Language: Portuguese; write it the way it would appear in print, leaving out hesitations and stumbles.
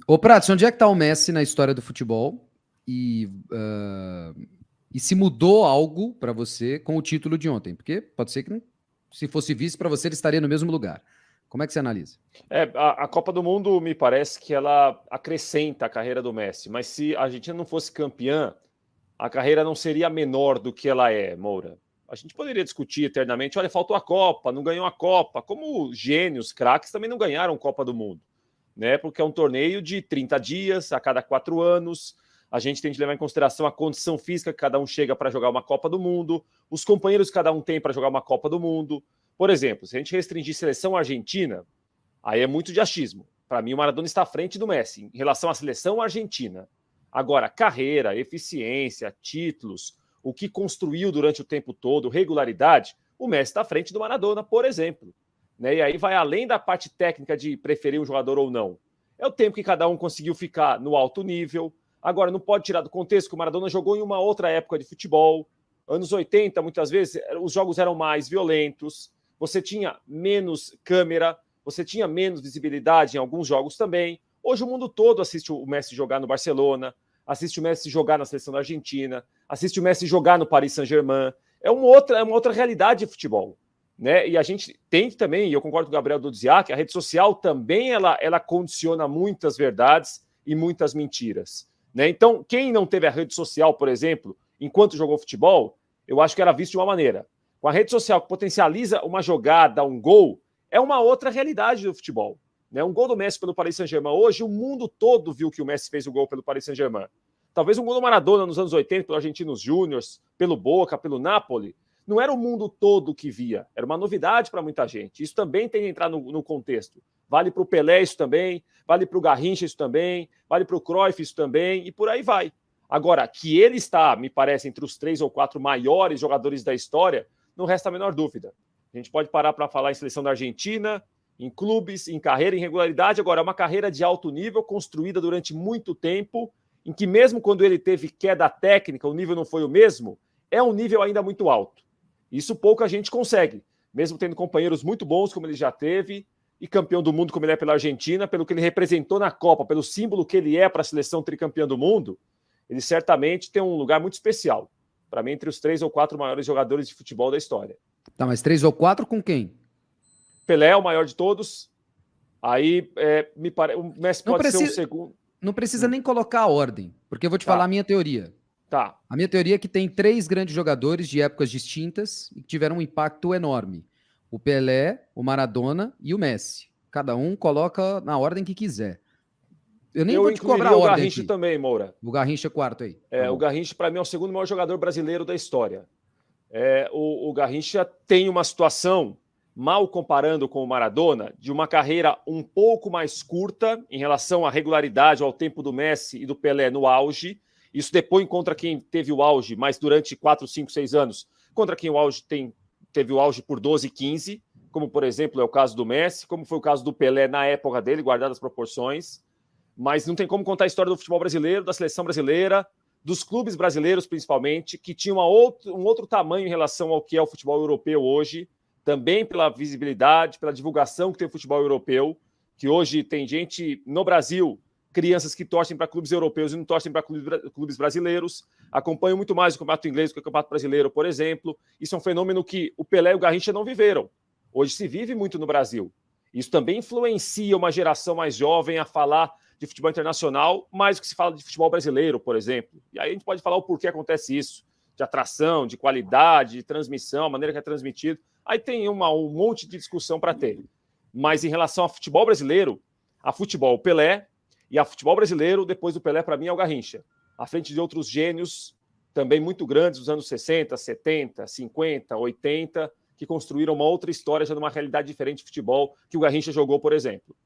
Ô, Pratos, onde é que tá o Messi na história do futebol? E, e se mudou algo para você com o título de ontem? Porque pode ser que, se fosse vice para você, ele estaria no mesmo lugar. Como é que você analisa? A Copa do Mundo me parece que ela acrescenta a carreira do Messi, mas se a Argentina não fosse campeã, a carreira não seria menor do que ela é, Moura. A gente poderia discutir eternamente, olha, faltou a Copa, não ganhou a Copa, como gênios, craques também não ganharam Copa do Mundo, né? Porque é um torneio de 30 dias a cada 4 anos. A gente tem que levar em consideração a condição física que cada um chega para jogar uma Copa do Mundo, os companheiros que cada um tem para jogar uma Copa do Mundo. Por exemplo, se a gente restringir seleção argentina, aí é muito de achismo. Para mim, o Maradona está à frente do Messi em relação à seleção argentina. Agora, carreira, eficiência, títulos, o que construiu durante o tempo todo, regularidade, o Messi está à frente do Maradona, por exemplo. Né? E aí vai além da parte técnica de preferir um jogador ou não. É o tempo que cada um conseguiu ficar no alto nível. Agora, não pode tirar do contexto que o Maradona jogou em uma outra época de futebol. Anos 80, muitas vezes, os jogos eram mais violentos, você tinha menos câmera, você tinha menos visibilidade em alguns jogos também. Hoje o mundo todo assiste o Messi jogar no Barcelona, assiste o Messi jogar na seleção da Argentina, assiste o Messi jogar no Paris Saint-Germain. É uma outra realidade de futebol. Né? E a gente tem também, e eu concordo com o Gabriel Dudziak, a rede social também ela condiciona muitas verdades e muitas mentiras. Né? Então, quem não teve a rede social, por exemplo, enquanto jogou futebol, eu acho que era visto de uma maneira. Com a rede social que potencializa uma jogada, um gol, é uma outra realidade do futebol. Né? Um gol do Messi pelo Paris Saint-Germain hoje, o mundo todo viu que o Messi fez o gol pelo Paris Saint-Germain. Talvez um gol do Maradona nos anos 80, pelo Argentinos Júniors, pelo Boca, pelo Napoli, não era o mundo todo que via, era uma novidade para muita gente. Isso também tem que entrar no contexto. Vale para o Pelé isso também, vale para o Garrincha isso também, vale para o Cruyff isso também, e por aí vai. Agora, que ele está, me parece, entre os 3 ou 4 maiores jogadores da história, não resta a menor dúvida. A gente pode parar para falar em seleção da Argentina, em clubes, em carreira, em regularidade. Agora, é uma carreira de alto nível, construída durante muito tempo, em que mesmo quando ele teve queda técnica, o nível não foi o mesmo, é um nível ainda muito alto. Isso pouca gente consegue, mesmo tendo companheiros muito bons, como ele já teve, e campeão do mundo, como ele é pela Argentina, pelo que ele representou na Copa, pelo símbolo que ele é para a seleção tricampeã do mundo, ele certamente tem um lugar muito especial. Para mim, entre os 3 ou 4 maiores jogadores de futebol da história. Tá, mas 3 ou 4 com quem? Pelé é o maior de todos. Aí, o Messi Não pode ser o precisa, segundo. não precisa nem colocar a ordem, porque eu vou te falar a Tá, minha teoria. tá. A minha teoria é que tem 3 grandes jogadores de épocas distintas e que tiveram um impacto enorme. O Pelé, o Maradona e o Messi. Cada um coloca na ordem que quiser. Eu nem Eu vou te cobrar a incluiria o ordem Garrincha aqui. também, Moura. O Garrincha é quarto aí. Tá O bom. Garrincha, para mim, é o segundo maior jogador brasileiro da história. O Garrincha tem uma situação, mal comparando com o Maradona, de uma carreira um pouco mais curta em relação à regularidade, ao tempo do Messi e do Pelé no auge. Isso depõe contra quem teve o auge, mas durante 4, 5, 6 anos, contra quem o auge teve o auge por 12, 15, como, por exemplo, é o caso do Messi, como foi o caso do Pelé na época dele, guardadas as proporções. Mas não tem como contar a história do futebol brasileiro, da seleção brasileira, dos clubes brasileiros, principalmente, que tinham um outro tamanho em relação ao que é o futebol europeu hoje, também pela visibilidade, pela divulgação que tem o futebol europeu, que hoje tem gente no Brasil, crianças que torcem para clubes europeus e não torcem para clubes brasileiros, acompanham muito mais o campeonato inglês do que o campeonato brasileiro, por exemplo. Isso é um fenômeno que o Pelé e o Garrincha não viveram. Hoje se vive muito no Brasil. Isso também influencia uma geração mais jovem a falar de futebol internacional, mais do que se fala de futebol brasileiro, por exemplo. E aí a gente pode falar o porquê acontece isso, de atração, de qualidade, de transmissão, a maneira que é transmitido. Aí tem um monte de discussão para ter. Mas em relação ao futebol brasileiro, a futebol o Pelé, e a futebol brasileiro, depois do Pelé, para mim, é o Garrincha. À frente de outros gênios também muito grandes dos anos 60, 70, 50, 80, que construíram uma outra história, já numa realidade diferente de futebol que o Garrincha jogou, por exemplo.